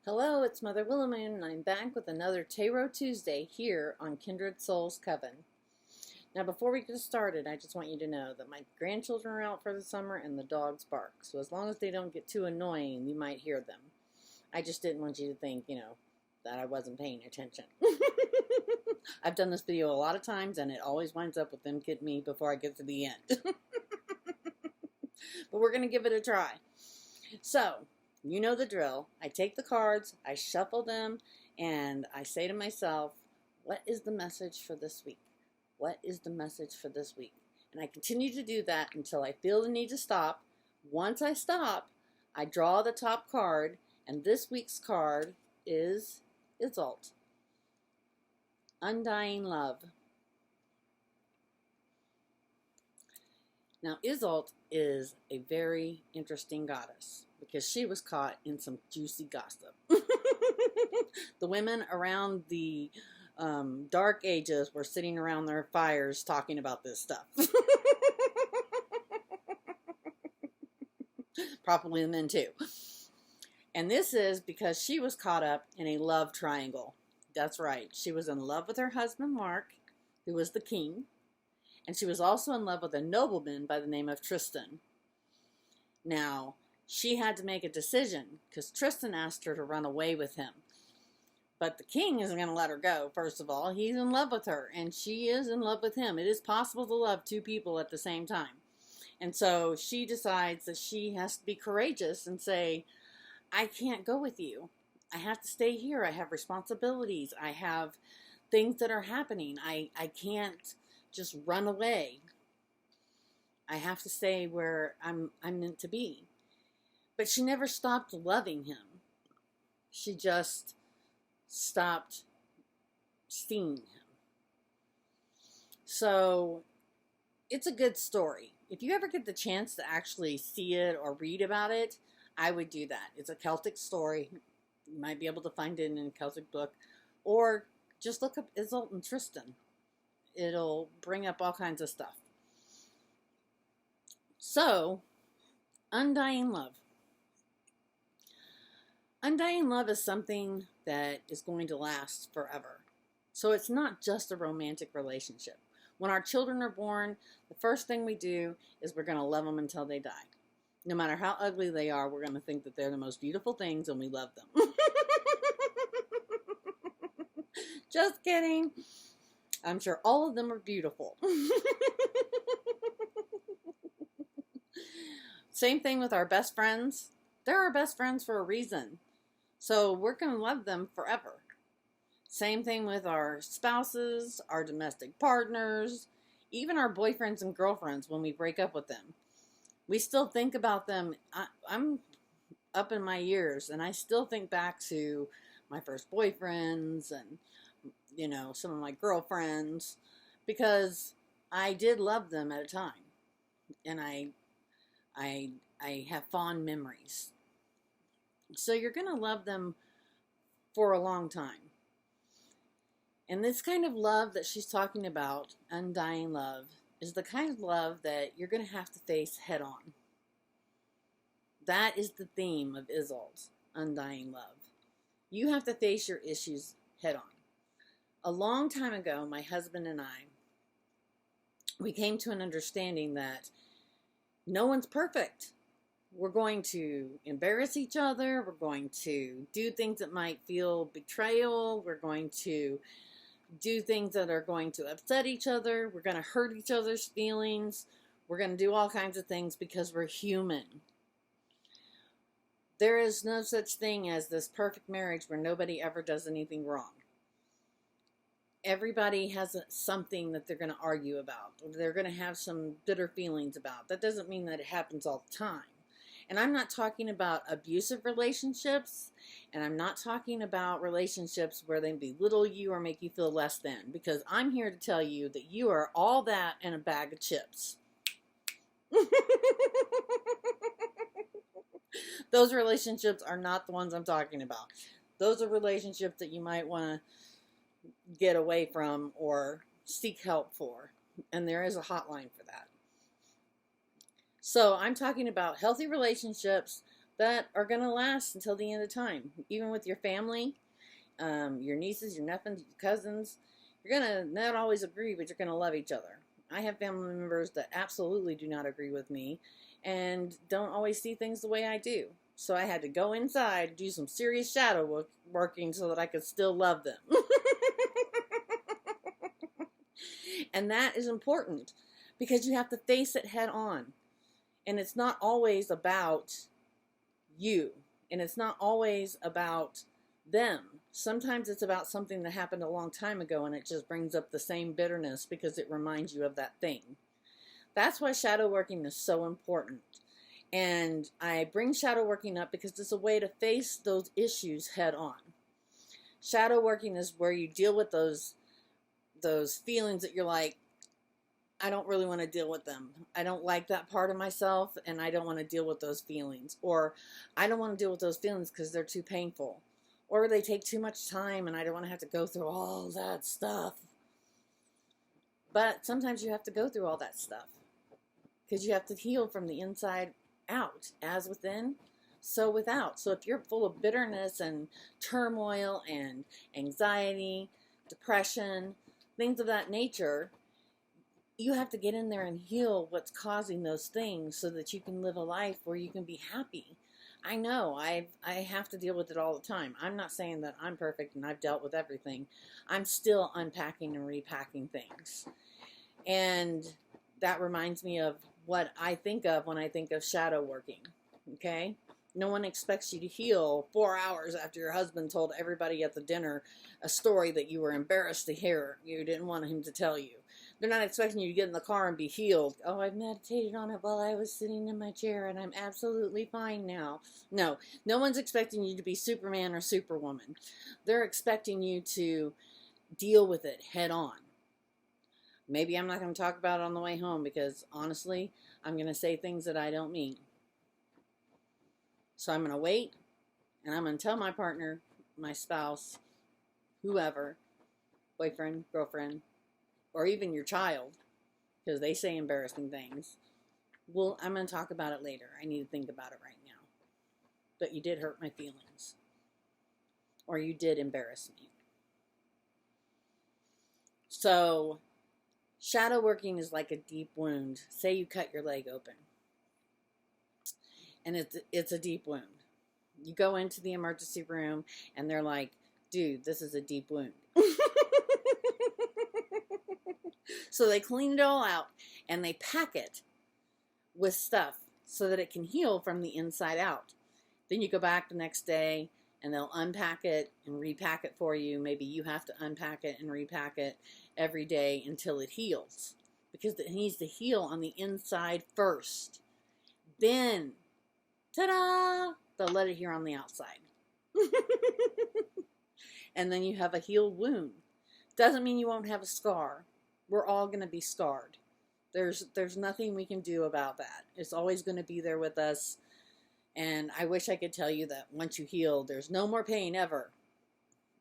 Hello, it's Mother Willamine, and I'm back with another Tarot Tuesday here on Kindred Souls Coven. Now, before we get started, I just want you to know that my grandchildren are out for the summer and the dogs bark. So as long as they don't get too annoying, you might hear them. I just didn't want you to think, that I wasn't paying attention. I've done this video a lot of times, and it always winds up with them getting me before I get to the end. But we're going to give it a try. So, you know the drill. I take the cards, I shuffle them, and I say to myself, what is the message for this week? What is the message for this week? And I continue to do that until I feel the need to stop. Once I stop, I draw the top card, and this week's card is Iseult. Undying Love. Now, Iseult is a very interesting goddess because she was caught in some juicy gossip. The women around the Dark Ages were sitting around their fires talking about this stuff. Probably the men too. And this is because she was caught up in a love triangle. That's right. She was in love with her husband, Mark, who was the king. And she was also in love with a nobleman by the name of Tristan. Now, she had to make a decision because Tristan asked her to run away with him. But the king isn't going to let her go, first of all. He's in love with her, and she is in love with him. It is possible to love two people at the same time. And so she decides that she has to be courageous and say, I can't go with you. I have to stay here. I have responsibilities. I have things that are happening. I can't just run away. I have to stay where I'm meant to be. But she never stopped loving him. She just stopped seeing him. So it's a good story. If you ever get the chance to actually see it or read about it, I would do that. It's a Celtic story. You might be able to find it in a Celtic book. Or just look up Iseult and Tristan. It'll bring up all kinds of stuff. So, undying love. Undying love is something that is going to last forever. So it's not just a romantic relationship. When our children are born, the first thing we do is we're going to love them until they die. No matter how ugly they are, we're going to think that they're the most beautiful things and we love them. Just kidding. I'm sure all of them are beautiful. Same thing with our best friends. They're our best friends for a reason. So we're going to love them forever. Same thing with our spouses, our domestic partners, even our boyfriends and girlfriends when we break up with them. We still think about them. I'm up in my years, and I still think back to my first boyfriends and, some of my girlfriends, because I did love them at a time, and I have fond memories. So you're going to love them for a long time. And this kind of love that she's talking about, undying love, is the kind of love that you're going to have to face head on. That is the theme of Iseult, undying love. You have to face your issues head on. A long time ago, my husband and I, we came to an understanding that no one's perfect. We're going to embarrass each other. We're going to do things that might feel betrayal. We're going to do things that are going to upset each other. We're going to hurt each other's feelings. We're going to do all kinds of things because we're human. There is no such thing as this perfect marriage where nobody ever does anything wrong. Everybody has something that they're going to argue about, or they're going to have some bitter feelings about. That doesn't mean that it happens all the time. And I'm not talking about abusive relationships, and I'm not talking about relationships where they belittle you or make you feel less than, because I'm here to tell you that you are all that in a bag of chips. Those relationships are not the ones I'm talking about. Those are relationships that you might want to get away from or seek help for. And there is a hotline for that. So I'm talking about healthy relationships that are going to last until the end of time. Even with your family, your nieces, your nephews, your cousins, you're going to not always agree, but you're going to love each other. I have family members that absolutely do not agree with me and don't always see things the way I do. So I had to go inside, do some serious shadow working so that I could still love them. And that is important because you have to face it head on. And it's not always about you. And it's not always about them. Sometimes it's about something that happened a long time ago and it just brings up the same bitterness because it reminds you of that thing. That's why shadow working is so important. And I bring shadow working up because it's a way to face those issues head on. Shadow working is where you deal with those feelings that you're like, I don't really want to deal with them. I don't like that part of myself and I don't want to deal with those feelings. Or I don't want to deal with those feelings because they're too painful. Or they take too much time and I don't want to have to go through all that stuff. But sometimes you have to go through all that stuff because you have to heal from the inside out. As within, so without. So if you're full of bitterness and turmoil and anxiety, depression, things of that nature, you have to get in there and heal what's causing those things so that you can live a life where you can be happy. I know I have to deal with it all the time. I'm not saying that I'm perfect and I've dealt with everything. I'm still unpacking and repacking things. And that reminds me of what I think of when I think of shadow working. Okay? No one expects you to heal 4 hours after your husband told everybody at the dinner a story that you were embarrassed to hear. You didn't want him to tell you. They're not expecting you to get in the car and be healed. Oh, I've meditated on it while I was sitting in my chair and I'm absolutely fine now. No one's expecting you to be Superman or Superwoman. They're expecting you to deal with it head on. Maybe I'm not going to talk about it on the way home because honestly, I'm going to say things that I don't mean. So I'm going to wait and I'm going to tell my partner, my spouse, whoever, boyfriend, girlfriend, or even your child, because they say embarrassing things. Well, I'm going to talk about it later. I need to think about it right now. But you did hurt my feelings. Or you did embarrass me. So, shadow working is like a deep wound. Say you cut your leg open. And it's a deep wound. You go into the emergency room and they're like, dude, this is a deep wound. So they clean it all out and they pack it with stuff so that it can heal from the inside out. Then you go back the next day and they'll unpack it and repack it for you. Maybe you have to unpack it and repack it every day until it heals. Because it needs to heal on the inside first. Then, ta-da, they'll let it heal on the outside. And then you have a healed wound. Doesn't mean you won't have a scar. We're all going to be scarred. There's nothing we can do about that. It's always going to be there with us. And I wish I could tell you that once you heal, there's no more pain ever.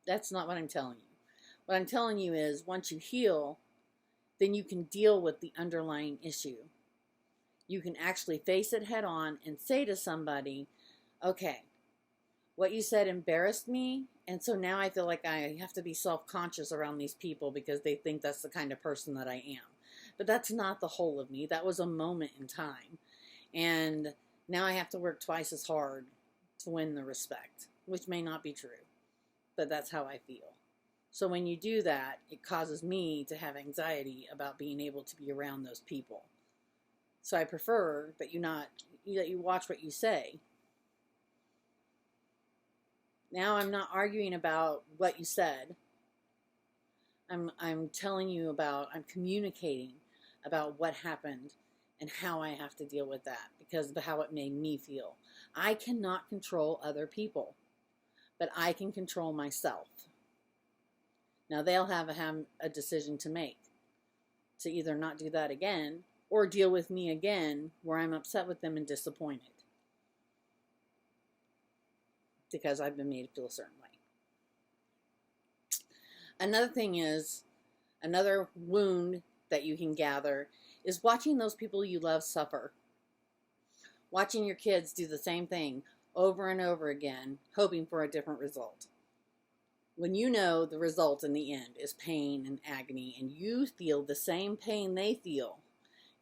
That's not what I'm telling you. What I'm telling you is once you heal, then you can deal with the underlying issue. You can actually face it head on and say to somebody, okay, what you said embarrassed me, and so now I feel like I have to be self-conscious around these people because they think that's the kind of person that I am. But that's not the whole of me. That was a moment in time. And now I have to work twice as hard to win the respect, which may not be true, but that's how I feel. So when you do that, it causes me to have anxiety about being able to be around those people. So I prefer that you watch what you say. Now I'm not arguing about what you said. I'm telling you about, I'm communicating about what happened and how I have to deal with that because of how it made me feel. I cannot control other people, but I can control myself. Now they'll have a decision to make to either not do that again or deal with me again where I'm upset with them and disappointed. Because I've been made to feel a certain way. Another thing is, another wound that you can gather is watching those people you love suffer. Watching your kids do the same thing over and over again, hoping for a different result. When you know the result in the end is pain and agony, and you feel the same pain they feel,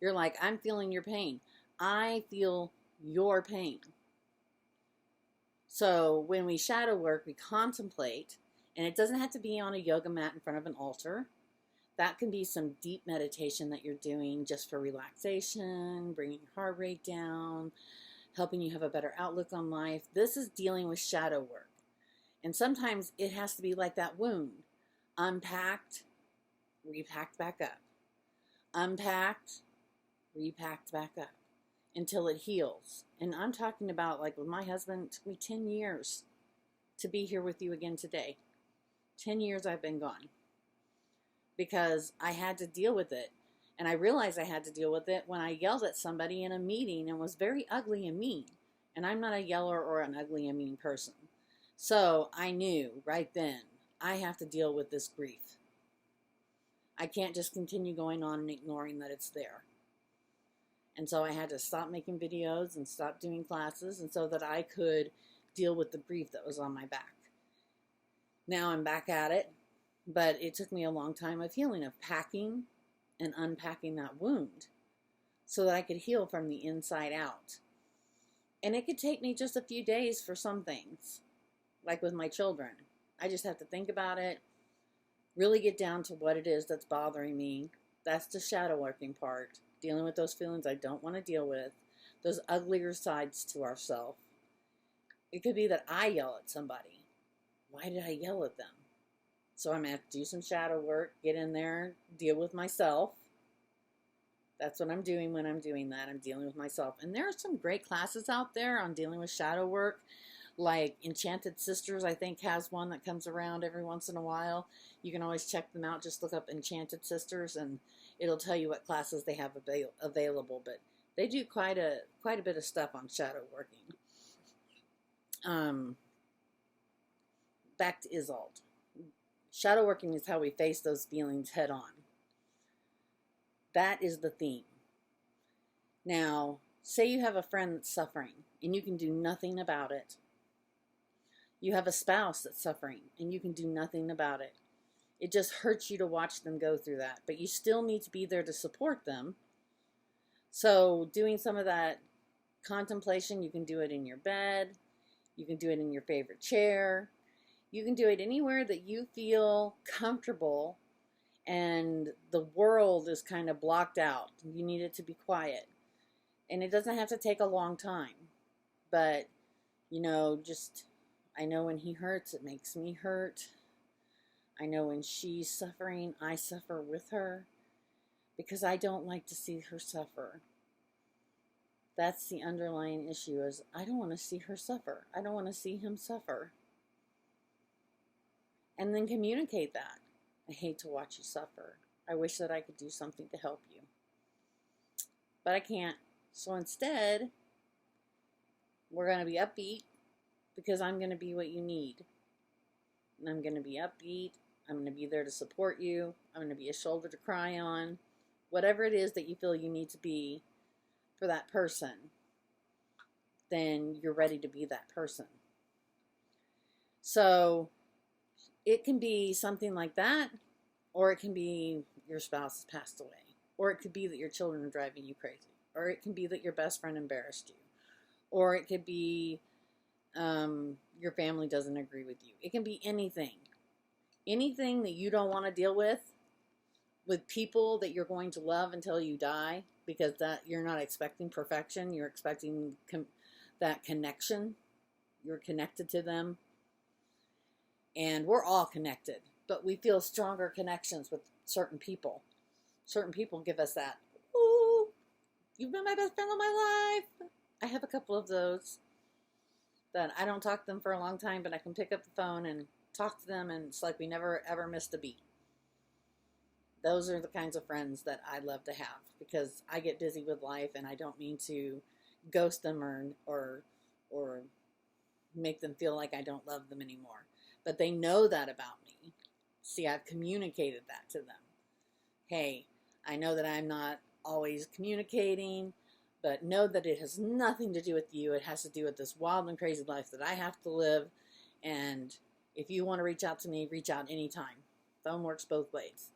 you're like, I'm feeling your pain. I feel your pain. So when we shadow work, we contemplate, and it doesn't have to be on a yoga mat in front of an altar. That can be some deep meditation that you're doing just for relaxation, bringing your heart rate down, helping you have a better outlook on life. This is dealing with shadow work. And sometimes it has to be like that wound. Unpacked, repacked back up. Unpacked, repacked back up until it heals. And I'm talking about, like with my husband, it took me 10 years to be here with you again today. 10 years I've been gone because I had to deal with it. And I realized I had to deal with it when I yelled at somebody in a meeting and was very ugly and mean. And I'm not a yeller or an ugly and mean person. So I knew right then, I have to deal with this grief. I can't just continue going on and ignoring that it's there. And so I had to stop making videos and stop doing classes, and so that I could deal with the grief that was on my back. Now I'm back at it, but it took me a long time of healing, of packing and unpacking that wound so that I could heal from the inside out. And it could take me just a few days for some things. Like with my children, I just have to think about it, really get down to what it is that's bothering me. That's the shadow working part, dealing with those feelings I don't want to deal with, those uglier sides to ourselves. It could be that I yell at somebody. Why did I yell at them? So I'm going to have to do some shadow work, get in there, deal with myself. That's what I'm doing when I'm doing that. I'm dealing with myself. And there are some great classes out there on dealing with shadow work. Like Enchanted Sisters, I think, has one that comes around every once in a while. You can always check them out. Just look up Enchanted Sisters, and it'll tell you what classes they have available. But they do quite a bit of stuff on shadow working. Back to Isolde. Shadow working is how we face those feelings head on. That is the theme. Now, say you have a friend that's suffering, and you can do nothing about it. You have a spouse that's suffering and you can do nothing about it. It just hurts you to watch them go through that, but you still need to be there to support them. So doing some of that contemplation, you can do it in your bed. You can do it in your favorite chair. You can do it anywhere that you feel comfortable and the world is kind of blocked out. You need it to be quiet. And it doesn't have to take a long time, but just I know when he hurts, it makes me hurt. I know when she's suffering, I suffer with her because I don't like to see her suffer. That's the underlying issue, is I don't want to see her suffer. I don't want to see him suffer. And then communicate that. I hate to watch you suffer. I wish that I could do something to help you. But I can't. So instead, we're going to be upbeat. Because I'm going to be what you need. And I'm going to be upbeat. I'm going to be there to support you. I'm going to be a shoulder to cry on. Whatever it is that you feel you need to be for that person, then you're ready to be that person. So it can be something like that, or it can be your spouse has passed away, or it could be that your children are driving you crazy, or it can be that your best friend embarrassed you, or it could be your family doesn't agree with you. It can be anything. Anything that you don't want to deal with people that you're going to love until you die, because that you're not expecting perfection. You're expecting that connection. You're connected to them. And we're all connected, but we feel stronger connections with certain people. Certain people give us that, ooh, you've been my best friend of my life. I have a couple of those. That I don't talk to them for a long time, but I can pick up the phone and talk to them, and it's like we never ever missed a beat. Those are the kinds of friends that I love to have, because I get busy with life and I don't mean to ghost them or make them feel like I don't love them anymore. But they know that about me. See, I've communicated that to them. Hey, I know that I'm not always communicating, But know that it has nothing to do with you. It has to do with this wild and crazy life that I have to live. And if you want to reach out to me, reach out anytime. Phone works both ways.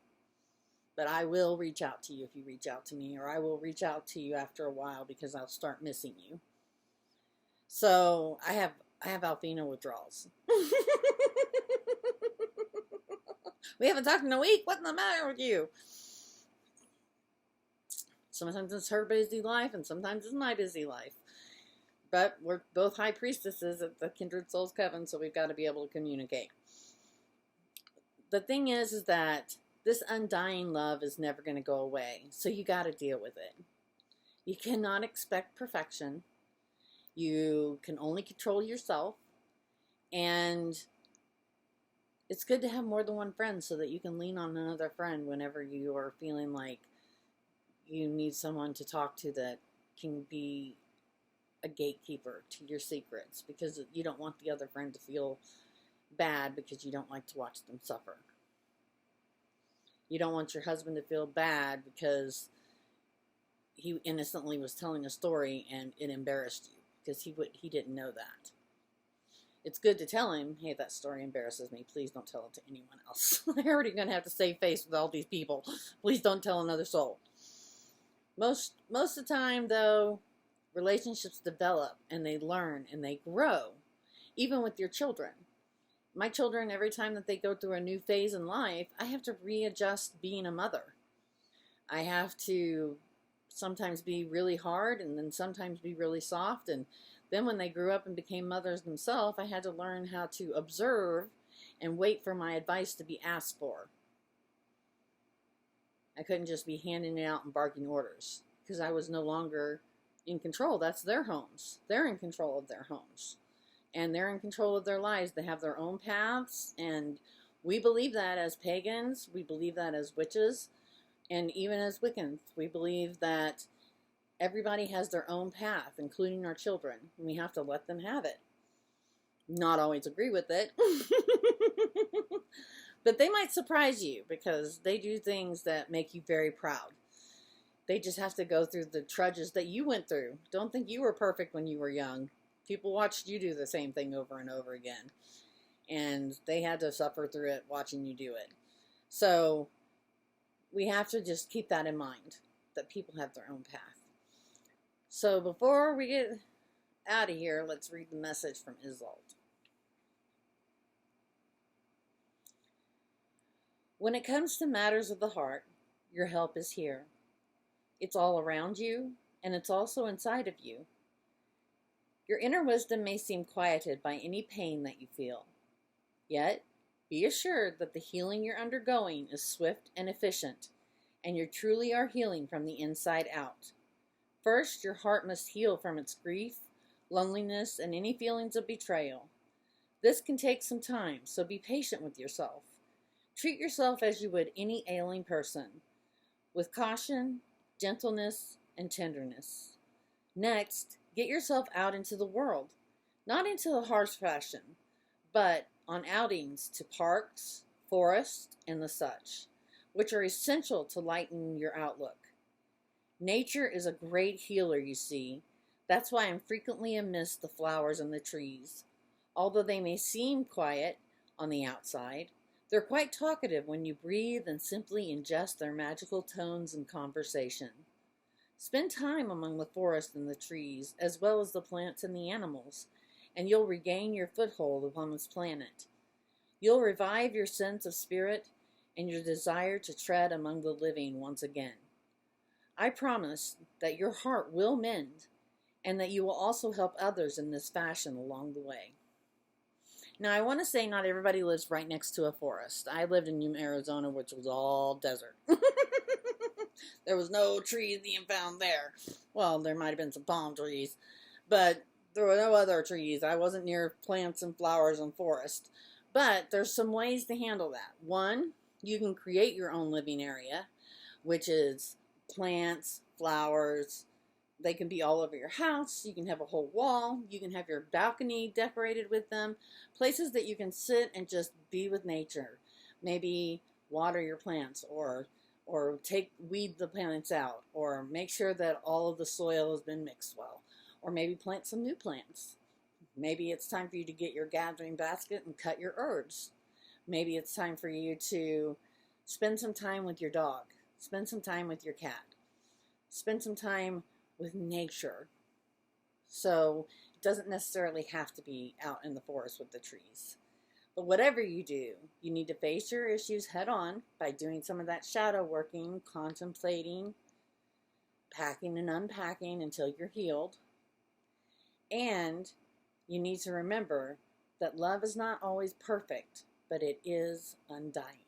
But I will reach out to you if you reach out to me, or I will reach out to you after a while because I'll start missing you. So I have Alfina withdrawals. We haven't talked in a week. What's the matter with you? Sometimes it's her busy life, and sometimes it's my busy life. But we're both high priestesses at the Kindred Souls Coven, so we've got to be able to communicate. The thing is that this undying love is never going to go away, so you got to deal with it. You cannot expect perfection. You can only control yourself, and it's good to have more than one friend so that you can lean on another friend whenever you are feeling like you need someone to talk to that can be a gatekeeper to your secrets, because you don't want the other friend to feel bad because you don't like to watch them suffer. You don't want your husband to feel bad because he innocently was telling a story and it embarrassed you, because he didn't know that. It's good to tell him, hey, that story embarrasses me. Please don't tell it to anyone else. I'm already going to have to save face with all these people. Please don't tell another soul. Most of the time, though, relationships develop and they learn and they grow, even with your children. My children, every time that they go through a new phase in life, I have to readjust being a mother. I have to sometimes be really hard and then sometimes be really soft. And then when they grew up and became mothers themselves, I had to learn how to observe and wait for my advice to be asked for. I couldn't just be handing it out and barking orders, because I was no longer in control. That's their homes. They're in control of their homes. And they're in control of their lives. They have their own paths. And we believe that as pagans. We believe that as witches. And even as Wiccans, we believe that everybody has their own path, including our children. And we have to let them have it. Not always agree with it. But they might surprise you, because they do things that make you very proud. They just have to go through the trudges that you went through. Don't think you were perfect when you were young. People watched you do the same thing over and over again. And they had to suffer through it watching you do it. So we have to just keep that in mind, that people have their own path. So before we get out of here, let's read the message from Isolde. When it comes to matters of the heart, your help is here. It's all around you, and it's also inside of you. Your inner wisdom may seem quieted by any pain that you feel. Yet, be assured that the healing you're undergoing is swift and efficient, and you truly are healing from the inside out. First, your heart must heal from its grief, loneliness, and any feelings of betrayal. This can take some time, so be patient with yourself. Treat yourself as you would any ailing person, with caution, gentleness, and tenderness. Next, get yourself out into the world, not into a harsh fashion, but on outings to parks, forests, and the such, which are essential to lighten your outlook. Nature is a great healer, you see. That's why I'm frequently amidst the flowers and the trees. Although they may seem quiet on the outside, they're quite talkative when you breathe and simply ingest their magical tones and conversation. Spend time among the forest and the trees, as well as the plants and the animals, and you'll regain your foothold upon this planet. You'll revive your sense of spirit and your desire to tread among the living once again. I promise that your heart will mend, and that you will also help others in this fashion along the way. Now, I want to say not everybody lives right next to a forest. I lived in Yuma, Arizona, which was all desert. There was no trees being found there. Well, there might have been some palm trees, but there were no other trees. I wasn't near plants and flowers and forest. But there's some ways to handle that. One, you can create your own living area, which is plants, flowers. They can be all over your house. You can have a whole wall. You can have your balcony decorated with them. Places that you can sit and just be with nature. Maybe water your plants or or weed the plants out, or make sure that all of the soil has been mixed well, or maybe plant some new plants. Maybe it's time for you to get your gathering basket and cut your herbs. Maybe it's time for you to spend some time with your dog, spend some time with your cat, spend some time with nature. So it doesn't necessarily have to be out in the forest with the trees. But whatever you do, you need to face your issues head on by doing some of that shadow working, contemplating, packing and unpacking until you're healed. And you need to remember that love is not always perfect, but it is undying.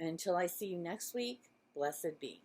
And until I see you next week, blessed be.